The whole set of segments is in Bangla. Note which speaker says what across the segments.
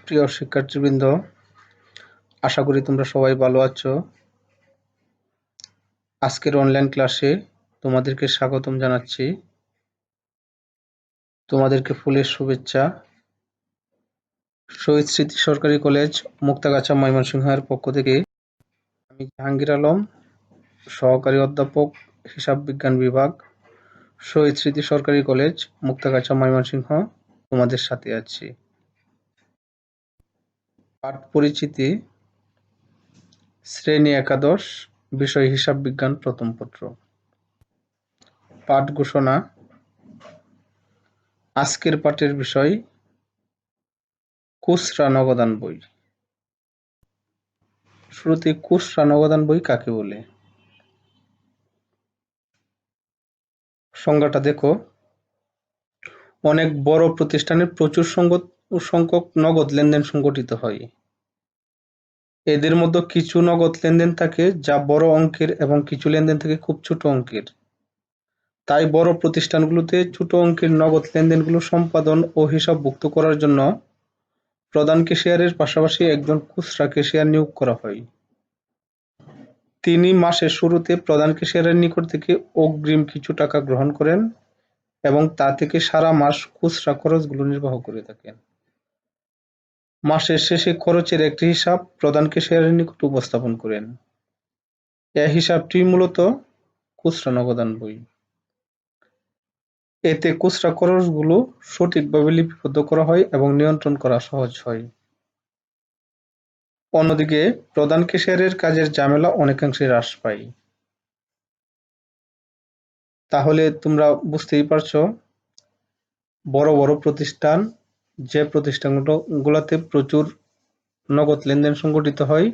Speaker 1: প্রিয় শিক্ষার্থীবৃন্দ, আশা করি তোমরা সবাই ভালো আছো। আজকের অনলাইন ক্লাসে তোমাদেরকে স্বাগতম জানাচ্ছি। তোমাদেরকে ফুলের শুভেচ্ছা। শহীদ স্মৃতি সরকারি কলেজ, মুক্তাগাছা, ময়মনসিংহের পক্ষ থেকে আমি জাহাঙ্গীর আলম, সহকারী অধ্যাপক, হিসাব বিজ্ঞান বিভাগ, শহীদ স্মৃতি সরকারি কলেজ, মুক্তাগাছা, ময়মনসিংহ, তোমাদের সাথে আছি। পাঠ পরিচিতি, শ্রেণী একাদশ, বিষয় হিসাব বিজ্ঞান, প্রথম পত্র। পাঠ ঘোষণা। আজকের পাঠের বিষয় খুচরা নগদান বই। শুরুতে খুচরা নগদান বই কাকে বলে? সংজ্ঞাটা দেখো। অনেক বড় প্রতিষ্ঠানে প্রচুর সংখ্যক নগদ লেনদেন সংঘটিত হয়। এদের মধ্যে কিছু নগদ লেনদেন থাকে যা বড় অঙ্কের এবং কিছু লেনদেন থাকে খুব ছোট অঙ্কের। তাই বড় প্রতিষ্ঠানগুলোতে ছোট অঙ্কের নগদ লেনদেনগুলো সম্পাদন ও হিসাবভুক্ত করার জন্য প্রধান ক্যাশিয়ারের পাশাপাশি একজন খুচরা ক্যাশিয়ার নিয়োগ করা হয়। তিনি মাসের শুরুতে প্রধান ক্যাশিয়ারের নিকট থেকে অগ্রিম কিছু টাকা গ্রহণ করেন এবং তা থেকে সারা মাস খুচরা খরচগুলো নির্বাহ করে থাকেন। মাসের শেষে খরচের একটি হিসাব প্রধান ক্যাশিয়ারের নিকট উপস্থাপন করেন। এই হিসাবটি মূলত খুচরা নগদান বই। এতে খুচরা খরচগুলো সঠিকভাবে লিপিবদ্ধ করা হয় এবং নিয়ন্ত্রণ করা সহজ হয়। অন্যদিকে প্রধান ক্যাশিয়ারের কাজের ঝামেলা অনেকাংশে হ্রাস পায়। তাহলে তোমরা বুঝতেই পারছো, বড় বড় প্রতিষ্ঠান, যে প্রতিষ্ঠানগুলোতে প্রচুর নগদ লেনদেন সংঘটিত হয়,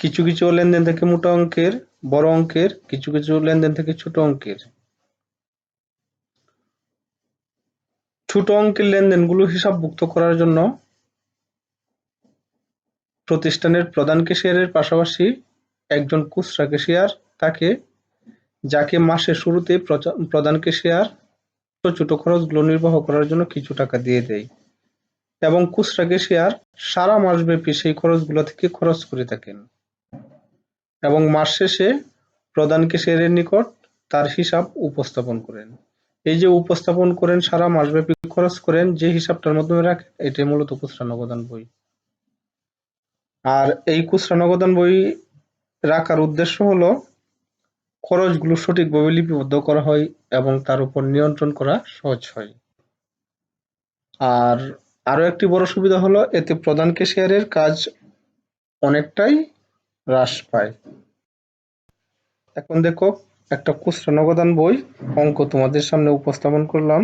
Speaker 1: কিছু কিছু লেনদেন থেকে মোটা অঙ্কের, বড় অঙ্কের, কিছু কিছু লেনদেন থেকে ছোট অঙ্কের। ছোট অঙ্কের লেনদেনগুলো হিসাবভুক্ত করার জন্য প্রতিষ্ঠানের প্রধান ক্যাশিয়ারের পাশাপাশি একজন খুচরা ক্যাশিয়ার থাকে, যাকে মাসের শুরুতে প্রধান ক্যাশিয়ার ছোট খরচগুলো নির্বাহ করার জন্য কিছু টাকা দিয়ে দেয় এবং খুচরা ক্যাশিয়ার সারা মাসব্যাপী সেই খরচগুলো থেকে খরচ করে থাকেন এবং মাস শেষে প্রধান ক্যাশিয়ারের নিকট তার হিসাব উপস্থাপন করেন। এই যে উপস্থাপন করেন, সারা মাসব্যাপী খরচ করেন, যে হিসাবটার মাধ্যমে রাখেন, এটাই মূলত খুচরা নগদান বই। আর এই খুচরা নগদান বই রাখার উদ্দেশ্য হলো খরচগুলো সঠিকভাবে লিপিবদ্ধ করা হয় এবং তার উপর নিয়ন্ত্রণ করা সহজ হয়। আর আরো একটি বড় সুবিধা হলো এতে প্রধান ক্যাশিয়ারের কাজ অনেকটাই হ্রাস পায়। এখন দেখো, একটা খুচরা নগদান বই অঙ্ক তোমাদের সামনে উপস্থাপন করলাম।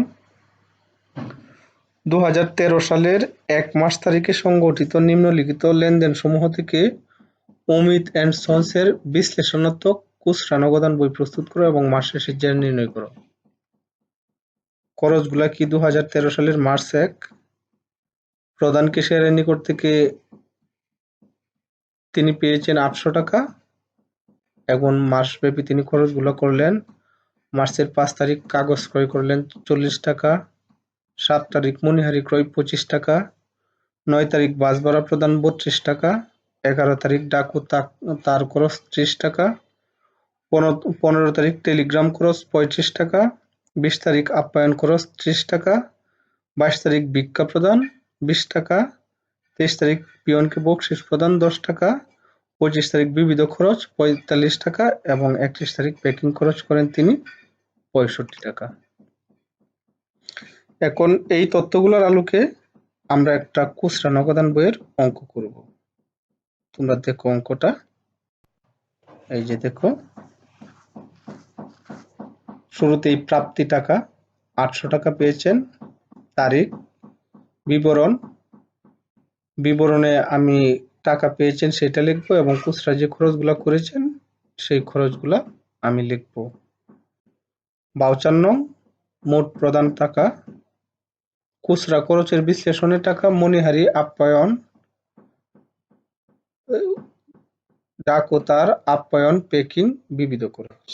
Speaker 1: 2013 সালের 1 মার্চ তারিখে সংঘটিত নিম্নলিখিত লেনদেন সমূহ থেকে অমিত অ্যান্ড সন্সের বিশ্লেষণাত্মক খুচরা নগদান বই প্রস্তুত করো এবং মাস শেষে জের নির্ণয় করো। খরচগুলা কি? 2013 সালের মার্চ 1 প্রধান ক্যাশিয়ারের নিকট থেকে তিনি পেয়েছেন 800 টাকা এবং মাসব্যাপী তিনি খরচগুলো করলেন। মার্চের 5 তারিখ কাগজ ক্রয় করলেন 40 টাকা, 7 তারিখ মণিহারি ক্রয় 25 টাকা, 9 তারিখ বাস ভাড়া প্রদান 32 টাকা, 11 তারিখ ডাক ও তার খরচ 30 টাকা, 15 তারিখ টেলিগ্রাম খরচ 35 টাকা, 20 তারিখ আপ্যায়ন খরচ 30 টাকা, 22 তারিখ ভিক্ষা প্রদান 20 টাকা, 23 তারিখ পিয়নকে বকশিশ প্রদান 10 টাকা, 25 তারিখ বিবিধ খরচ 45 টাকা এবং 31 তারিখ প্যাকিং খরচ করেন তিনি 65 টাকা। এখন এই তথ্যগুলোর আলোকে আমরা একটা খুচরা নগদান বইয়ের অঙ্ক করব। তোমরা দেখো অঙ্কটা। এই যে দেখো, শুরুতেই প্রাপ্তি টাকা 800 টাকা পেয়েছেন, তারিখ, বিবরণে আমি টাকা পেয়েছেন সেটা লিখবো এবং খুচরা যে খরচগুলা করেছেন সেই খরচগুলা আমি লিখবো। ভাউচার নং, মোট প্রদান টাকা, খুচরা খরচের বিশ্লেষণে টাকা, মণিহারি আপ্যায়ন, ডাক ও তার আপ্যায়ন, প্যাকিং, বিবিধ খরচ।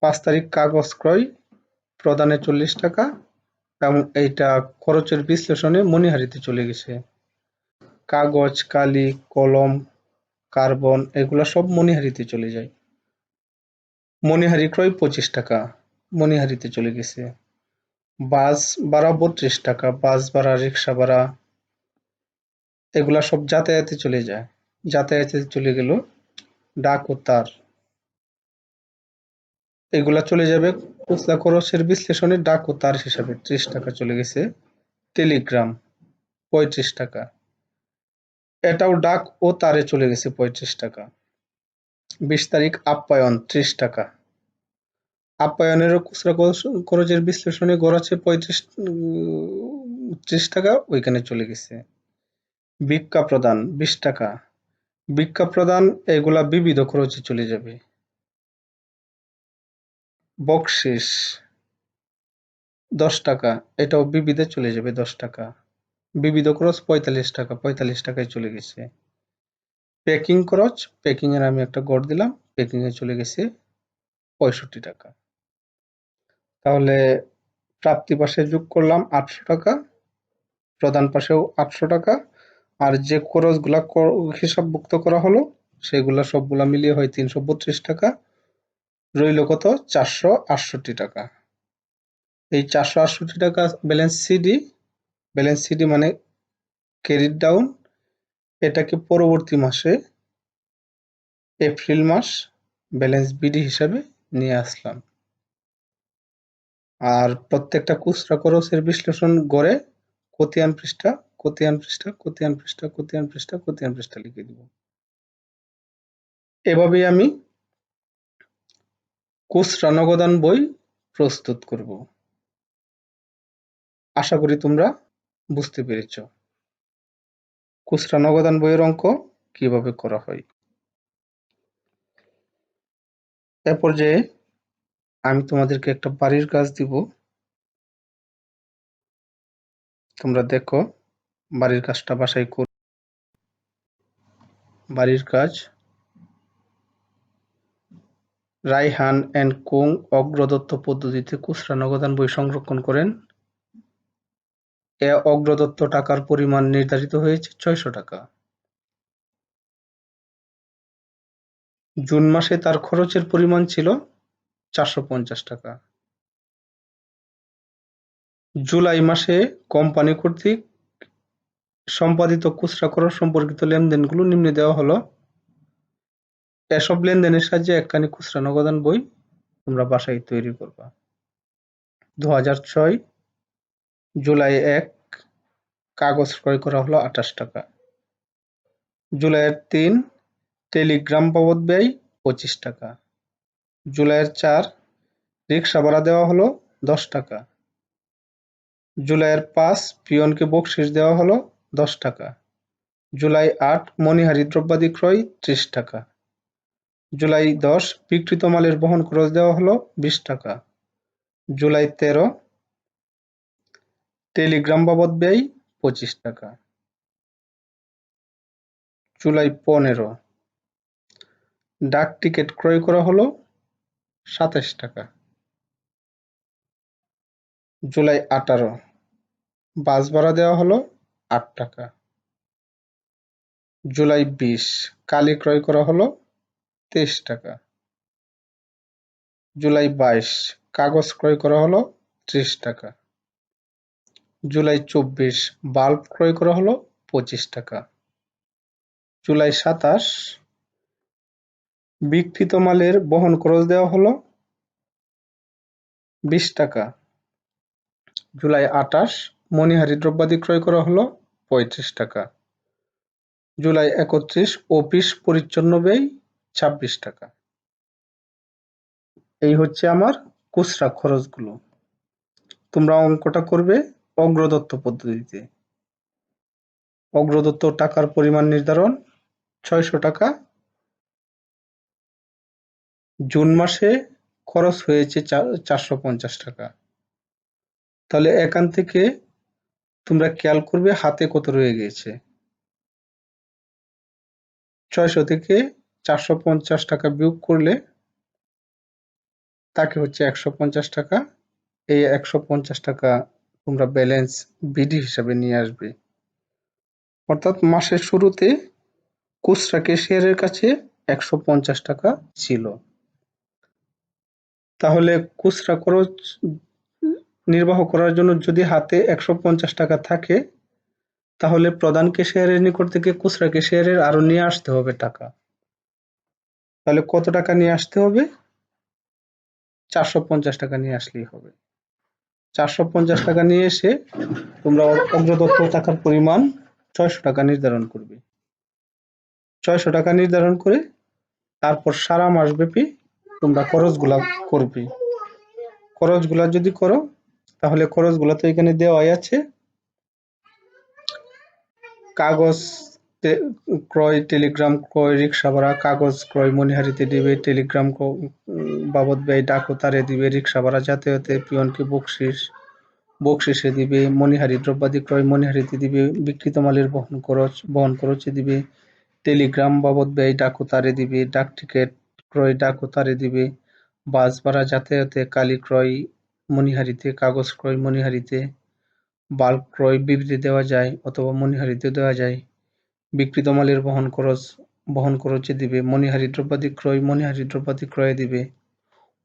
Speaker 1: 5 তারিখ কাগজ ক্রয় প্রদানে 40 টাকা, এবং এইটা খরচের বিশ্লেষণে মণিহারিতে চলে গেছে। কাগজ, কালি, কলম, কার্বন এগুলা সব মণিহারিতে চলে যায়। মণিহারি ক্রয় 25 টাকা, মণিহারিতে চলে গেছে। বাস ভাড়া 32 টাকা, বাস ভাড়া, রিক্সা ভাড়া এগুলা সব যাতায়াতে চলে যায়। যাতায়াতে চলে গেল। ডাক ও তার এগুলা চলে যাবে খুচরা খরচের বিশ্লেষণে ডাক ও তার হিসাবে 30 টাকা চলে গেছে। টেলিগ্রাম 35 টাকা, এটাও ডাক ও তারে চলে গেছে 35 টাকা। 20 তারিখ আপ্যায়ন 30 টাকা, আপ্যায়নেরও খুচরা খরচের বিশ্লেষণে গড় আছে 30 টাকা, ওইখানে চলে গেছে। ভিক্ষা প্রদান 20 টাকা, ভিক্ষা প্রদান এগুলা বিবিধ খরচে চলে যাবে। বকশিস 10 টাকা, এটাও বিবিধে চলে যাবে 10 টাকা। বিবিধ খরচ 45 টাকা, 45 টাকায় চলে গেছে। প্যাকিং খরচ, প্যাকিং এর আমি একটা গড় দিলাম, প্যাকিং এ চলে গেছে 65 টাকা। তাহলে প্রাপ্তি পাশে যোগ করলাম 800 টাকা, প্রদান পাশেও 800 টাকা, আর যে খরচগুলা হিসাবভুক্ত করা হলো সেগুলা সবগুলা মিলিয়ে হয় 332 টাকা। রইল কত? 468 টাকা। এই 468 টাকা ব্যালেন্স সিডি, ব্যালেন্স সিডি মানে ক্রেডিট ডাউন, এটাকে পরবর্তী মাসে এপ্রিল মাস ব্যালেন্স বিডি হিসাবে নিয়ে আসলাম। আর প্রত্যেকটা খুচরা খরচের বিশ্লেষণ গড়ে খতিয়ান পৃষ্ঠা, খতিয়ান পৃষ্ঠা, খতিয়ান পৃষ্ঠা, খতিয়ান পৃষ্ঠা, খতিয়ান পৃষ্ঠা লিখে দিব। এভাবেই আমি খুচরা নগদান বই প্রস্তুত করব। আশা করি তোমরা বুঝতে পেরেছ খুচরা নগদান বইয়ের অঙ্ক কিভাবে করা হয়। এ পর্যায়ে আমি তোমাদেরকে একটা বাড়ির কাজ দিব, তোমরা দেখো বাড়ির কাজটা বাসায় করো। বাড়ির কাজ, রায়হান এন্ড কোং অগ্রদত্ত পদ্ধতিতে খুচরা নগদান বই সংরক্ষণ করেন। এ অগ্রদত্ত টাকার পরিমাণ নির্ধারিত হয়েছে 600 টাকা। জুন মাসে তার খরচের পরিমাণ ছিল 450 টাকা। জুলাই মাসে কোম্পানি কর্তৃক সম্পাদিত খুচরা খরচ সম্পর্কিত লেনদেনগুলো নিম্নে দেওয়া হলো। এসব লেনদেনের সাহায্যে একখানি খুচরা নগদান বই তোমরা বাসায় তৈরি করবা। 2006 জুলাই 1 কাগজ ক্রয় করা হলো 28 টাকা। জুলাইয়ের 3 টেলিগ্রাম বাবদ ব্যয় 25 টাকা। জুলাইয়ের 4 রিক্সা ভাড়া দেওয়া হলো 10 টাকা। জুলাইয়ের 5 পিয়নকে বকশিশ দেওয়া হলো 10 টাকা। জুলাই 8 মণিহারি দ্রব্যাদি ক্রয় 30 টাকা। জুলাই 10 বিক্রিত মালের বহন খরচ দেওয়া হলো 20 টাকা। জুলাই 13 টেলিগ্রাম বাবদ ব্যয় 25 টাকা। জুলাই 15 ডাক টিকিট ক্রয় করা হলো 27 টাকা। জুলাই 18 বাস ভাড়া দেওয়া হলো 8 টাকা। জুলাই 20 কালি ক্রয় করা হলো 23 টাকা। জুলাই 22 কাগজ ক্রয় করা হলো 30 টাকা। জুলাই 24 বাল্ব ক্রয় করা হলো 25 টাকা। জুলাই 27 বিক্রিত মালের বহন খরচ দেওয়া হলো 20 টাকা। জুলাই 28 মণিহারি দ্রব্যাদি ক্রয় করা হলো 35 টাকা। জুলাই 31 অফিস পরিচ্ছন্ন ব্যয় 26 টাকা। এই হচ্ছে আমার খুচরা খরচগুলো। তোমরা অঙ্কটা করবে অগ্রদত্ত পদ্ধতিতে। অগ্রদত্ত টাকার পরিমাণ নির্ধারণ 600 টাকা। জুন মাসে খরচ হয়েছে 450 টাকা। তাহলে এখান থেকে তোমরা খেয়াল করবে হাতে কত রয়ে গেছে। 600 থেকে 450 টাকা বিয়োগ করলে তাকে হচ্ছে 150 টাকা। এই 150 টাকা তোমরা ব্যালেন্স বিডি হিসাবে নিয়ে আসবে। অর্থাৎ মাসের শুরুতে খুচরা ক্যাশিয়ারের কাছে 150 টাকা ছিল। তাহলে খুচরা খরচ নির্বাহ করার জন্য যদি হাতে 150 টাকা থাকে, তাহলে প্রধান ক্যাশিয়ারের নিকট থেকে খুচরা ক্যাশিয়ারের আরো নিয়ে আসতে হবে টাকা। তাহলে কত টাকা নিয়ে আসতে হবে? 450 টাকা নিয়ে আসলেই হবে। 450 টাকা নিয়ে এসে তোমরা অগ্রদত্ত টাকার পরিমাণ 600 টাকা নির্ধারণ করবে। 600 টাকা নির্ধারণ করে তারপর সারা মাস ব্যাপী তোমরা খরচগুলা করবে। খরচগুলা যদি করো, তাহলে খরচগুলা তো এখানে দেওয়াই আছে। কাগজ ক্রয়, টেলিগ্রাম ক্রয়, রিক্সা ভাড়া, কাগজ ক্রয় মণিহারিতে দিবে, টেলিগ্রাম বাবদ ব্যয় ডাক ও তারে দিবে, রিক্সা ভাড়া যাতায়াতে পিয়নকে বকশিসে দিবে, মণিহারি দ্রব্যাদি ক্রয় মণিহারিতে দিবে, বিক্রিত মালের বহন খরচে দিবে, টেলিগ্রাম বাবদ ব্যয় ডাক ও তারে দিবে, ডাক টিকিট ক্রয় ডাক ও তারে দিবে, বাস ভাড়া যাতায়াতে কালি ক্রয় মণিহারিতে, কাগজ ক্রয় মণিহারিতে, বাল্ক ক্রয় বিবৃতি দেওয়া যায় অথবা মণিহারিতে দেওয়া যায়, বিক্রিত মালের বহন খরচে দিবে, মণিহারি দ্রব্যাদি ক্রয় মণিহারি দ্রব্যাদি ক্রয়ে দিবে,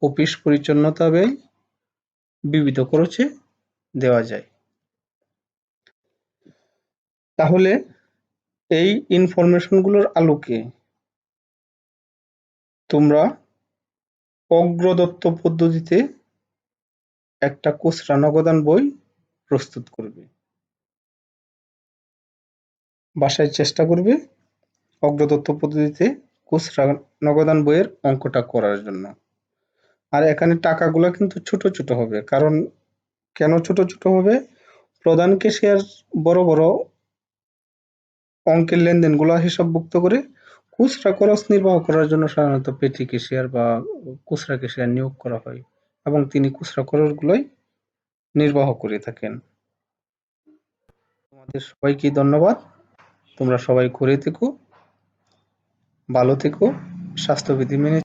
Speaker 1: অফিস পরিচ্ছন্নতা ব্যয় বিবিধ খরচে দেওয়া যায়। তাহলে এই ইনফরমেশনগুলোর আলোকে তোমরা অগ্রদত্ত পদ্ধতিতে একটা খুচরা নগদান বই প্রস্তুত করবে। বাসায় চেষ্টা করবে অগ্রদত্ত পদ্ধতিতে খুচরা নগদান বইয়ের অঙ্কটা করার জন্য। আর এখানে টাকাগুলো কিন্তু ছোট ছোট হবে। কারণ কেন ছোট ছোট হবে? প্রধান ক্যাশিয়ার বড় বড় অঙ্কের লেনদেনগুলো হিসাবভুক্ত করে খুচরা খরচ নির্বাহ করার জন্য সাধারণত পেটি ক্যাশিয়ার বা খুচরা ক্যাশিয়ার নিয়োগ করা হয় এবং তিনি খুচরা খরচগুলোই নির্বাহ করে থাকেন। তোমাদের সবাইকে ধন্যবাদ। তোমরা সবাই করে থেকো, ভালো থেকো, স্বাস্থ্যবিধি মেনে